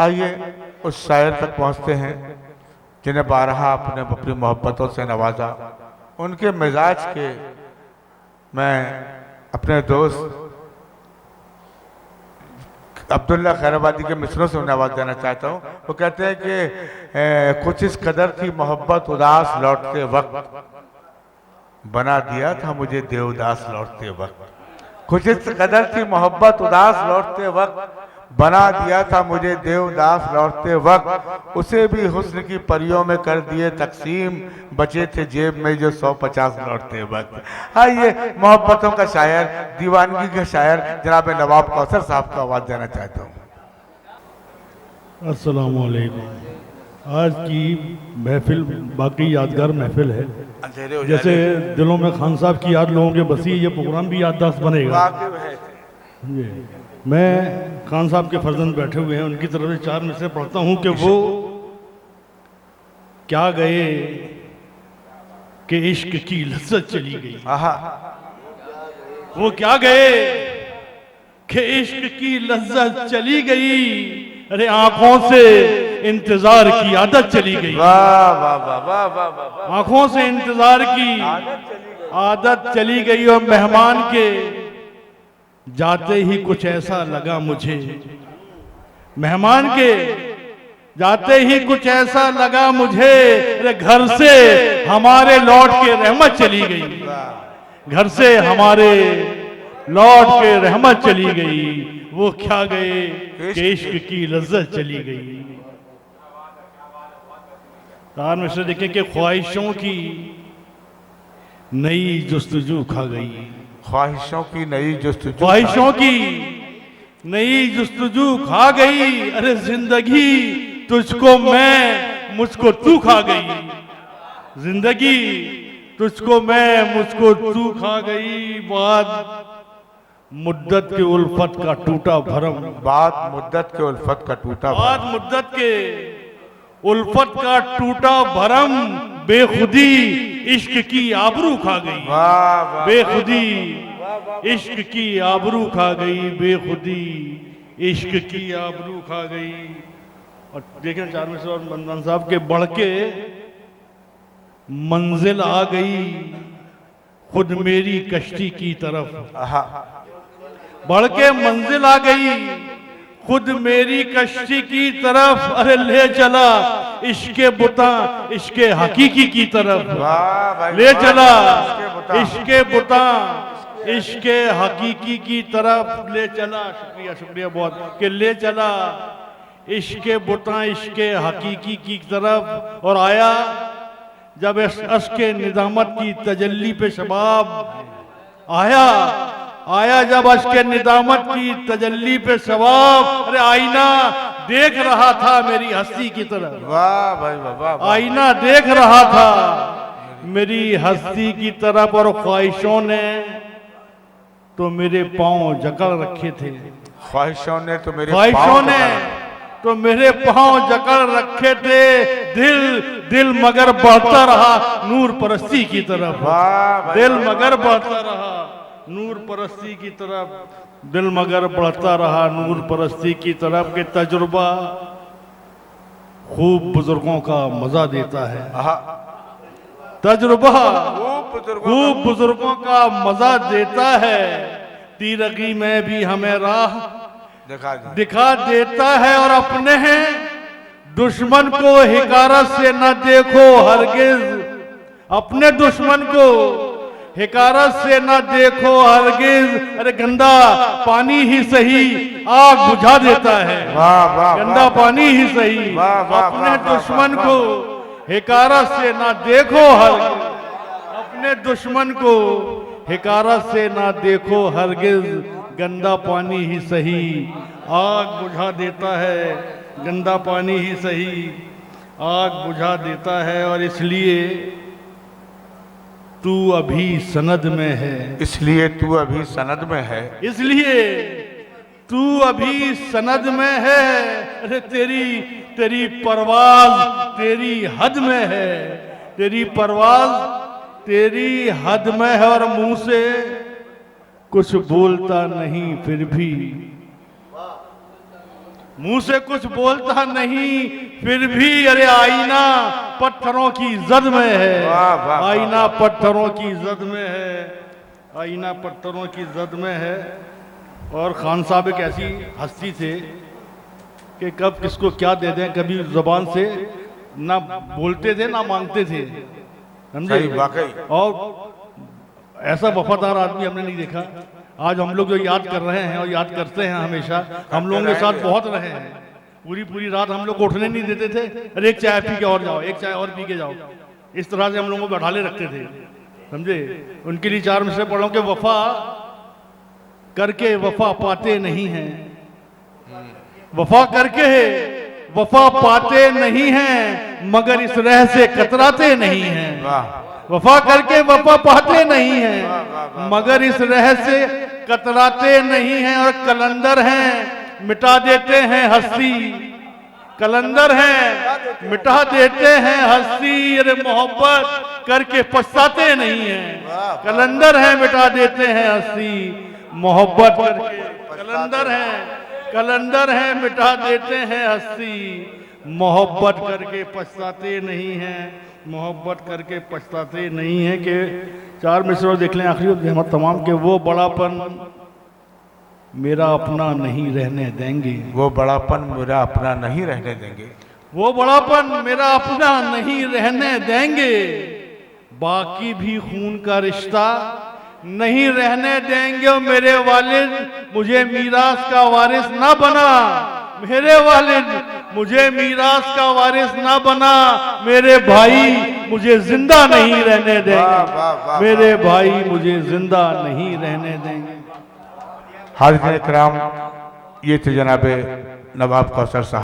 आइए उस शायर तक पहुंचते हैं जिन्हें बारहा आपने अपनी मोहब्बतों से नवाजा। उनके मिजाज के मैं अपने दोस्त अब्दुल्ला खैराबादी के मिसरों से उन्हें आवाज़ देना चाहता हूँ। वो कहते हैं कि कुछ इस कदर थी मोहब्बत उदास लौटते वक्त, बना दिया था मुझे देवदास लौटते वक्त। कुछ इस कदर थी मोहब्बत उदास लौटते वक्त, बना दिया था मुझे देवदास लौटते वक्त। उसे भी हुस्न की परियों में कर दिए तकसीम, बचे थे जेब में जो 150 लौटते वक्त। आइए मोहब्बतों का शायर, दीवानगी का शायर जनाब नवाब कौसर साहब को आवाज़ देना चाहता हूँ। अस्सलाम वालेकुम। आज की महफिल बाकी यादगार महफिल है। जैसे दिलों में खान साहब की याद लोगों के बसी, ये प्रोग्राम भी याददाश्त बनेगा। मैं खान साहब के फर्जंद बैठे हुए हैं, उनकी तरफ से 4 मिसरे पढ़ता हूँ कि वो क्या गए कि इश्क की लज्जत चली गई। वो क्या गए कि इश्क की लज्जत चली गई, अरे आंखों से इंतजार की आदत चली गई। वाह वाह वाह वाह वाह वाह। आंखों से इंतजार की आदत चली गई और मेहमान के जाते ही कुछ ऐसा लगा मुझे, मेहमान के जाते ही कुछ ऐसा लगा मुझे, अरे घर से हमारे लौट के रहमत चली गई। घर से हमारे लौट के रहमत चली गई। वो क्या गए कि इश्क की लज्जत चली गई। तार मिश्र देखें कि ख्वाहिशों की नई जुस्तजू खा गई। ख्वाहिशों की नई जुस्तजू, ख्वाहिशों की नई जुस्तजू खा गई। अरे जिंदगी तुझको मैं, मुझको तू खा गई। जिंदगी तुझको मैं, मुझको तू खा गई। बाद मुद्दत के उल्फत का टूटा भरम, बाद मुद्दत के उल्फत का टूटा भरम, बाद मुद्दत के उल्फत का टूटा भरम, बेखुदी इश्क की आबरू खा गई। वाह वाह। बेखुदी इश्क की आबरू खा गई। बेखुदी इश्क की आबरू खा गई। और देखें 4 मिसरे और बंदन साहब के बढ़ के मंजिल आ गई खुद मेरी कश्ती की तरफ। बढ़ के मंजिल आ गई खुद मेरी कश्ती की तरफ। अरे ले चला इश्के बुता इश्के हकीकी की तरफ। ले चला इश्के बुता इश्के हकीकी की तरफ ले चला। शुक्रिया शुक्रिया बहुत कि ले चला इश्के बुता इश्के हकीकी की तरफ। और आया जब अश्के निदामत की तजल्ली पे शबाब आया, आया जब अश्के निदामत की तजल्ली पे शबाब। अरे आईना देख रहा था मेरी हस्ती की तरफ। वाह भाई वाह। आईना देख रहा था मेरी हस्ती की तरफ। और ख्वाहिशों ने तो मेरे पांव जकड़ रखे थे। ख्वाहिशों ने तो मेरे ख्वाहिशों ने तो मेरे पांव जकड़ रखे थे। दिल दिल मगर बढ़ता रहा नूर परस्ती की तरफ। दिल मगर बढ़ता रहा नूर परस्ती की तरफ। दिल मगर बढ़ता रहा नूर परस्ती की तरफ। के तजुर्बा खूब बुजुर्गों का मजा देता है। तजुर्बा खूब बुजुर्गों का मजा देता है। तीरगी में भी हमें राह दिखा देता है। और अपने हैं दुश्मन को हिकारत से न देखो हरगिज। अपने दुश्मन को हिकारत से न देखो हरगिज। अरे गंदा पानी ही सही आग बुझा देता है। गंदा पानी ही सही अपने दुश्मन को हिकारत से न देखो हरगिज। अपने दुश्मन को हिकारत से न देखो हरगिज। गंदा पानी ही सही आग बुझा देता है। गंदा पानी ही सही आग बुझा देता है, और इसलिए तू अभी सनद में है, इसलिए तू अभी सनद में है, इसलिए तू अभी सनद में है। अरे तेरी तेरी परवाज तेरी हद में है, तेरी परवाज तेरी हद में है, और मुंह से कुछ बोलता नहीं फिर भी, मुंह से कुछ बोलता नहीं फिर भी। अरे आईना पत्थरों की जद में है, वाह, वाह, वाह, आईना पत्थरों की जद में है, आईना पत्थरों की जद में है। और खान साहब एक ऐसी हस्ती थे कि कब किसको क्या दे दें, कभी जुबान से ना बोलते थे ना मांगते थे, समझे। सही, वाकई। और ऐसा वफादार आदमी हमने नहीं देखा। आज हम लोग जो याद कर रहे हैं और याद करते हैं हमेशा, हम लोगों के साथ बहुत रहे हैं। पूरी पूरी रात हम लोग को उठने नहीं देते थे, अरे एक चाय पी के और जाओ, एक चाय और पी के जाओ, इस तरह से हम लोगों को बैठा ले रखते थे, समझे। उनके लिए 4 मिसरे पढ़ो कि वफा करके वफा पाते नहीं हैं, वफा करके वफा पाते नहीं हैं, मगर इस रह से कतराते नहीं हैं। वफा करके वफा पाते नहीं हैं, मगर इस रह से कतराते नहीं हैं। और कलंदर हैं मिटा देते हैं हंसी, कलंदर हैं मिटा देते हैं हंसी। अरे मोहब्बत करके पछताते नहीं हैं, कलंदर हैं मिटा देते हैं हंसी, मोहब्बत करके कलंदर हैं, कलंदर हैं मिटा देते हैं हंसी, मोहब्बत करके पछताते नहीं हैं, मोहब्बत करके पछताते नहीं हैं। कि 4 मिसरों देख लें आखिरी हम तमाम के, वो बड़ापन मेरा अपना नहीं रहने देंगे, वो बड़ापन मेरा अपना नहीं रहने देंगे, वो बड़ापन मेरा अपना नहीं रहने देंगे, बाकी भी खून का रिश्ता नहीं रहने देंगे। और मेरे वालिद मुझे मीरास का वारिस ना बना, मेरे वालिद मुझे मीरास का वारिस ना बना, मेरे भाई मुझे जिंदा नहीं रहने देंगे, मेरे भाई मुझे जिंदा नहीं रहने देंगे। हाज़िरीन इकराम, ये थे जनाब नवाब कौसर साहब।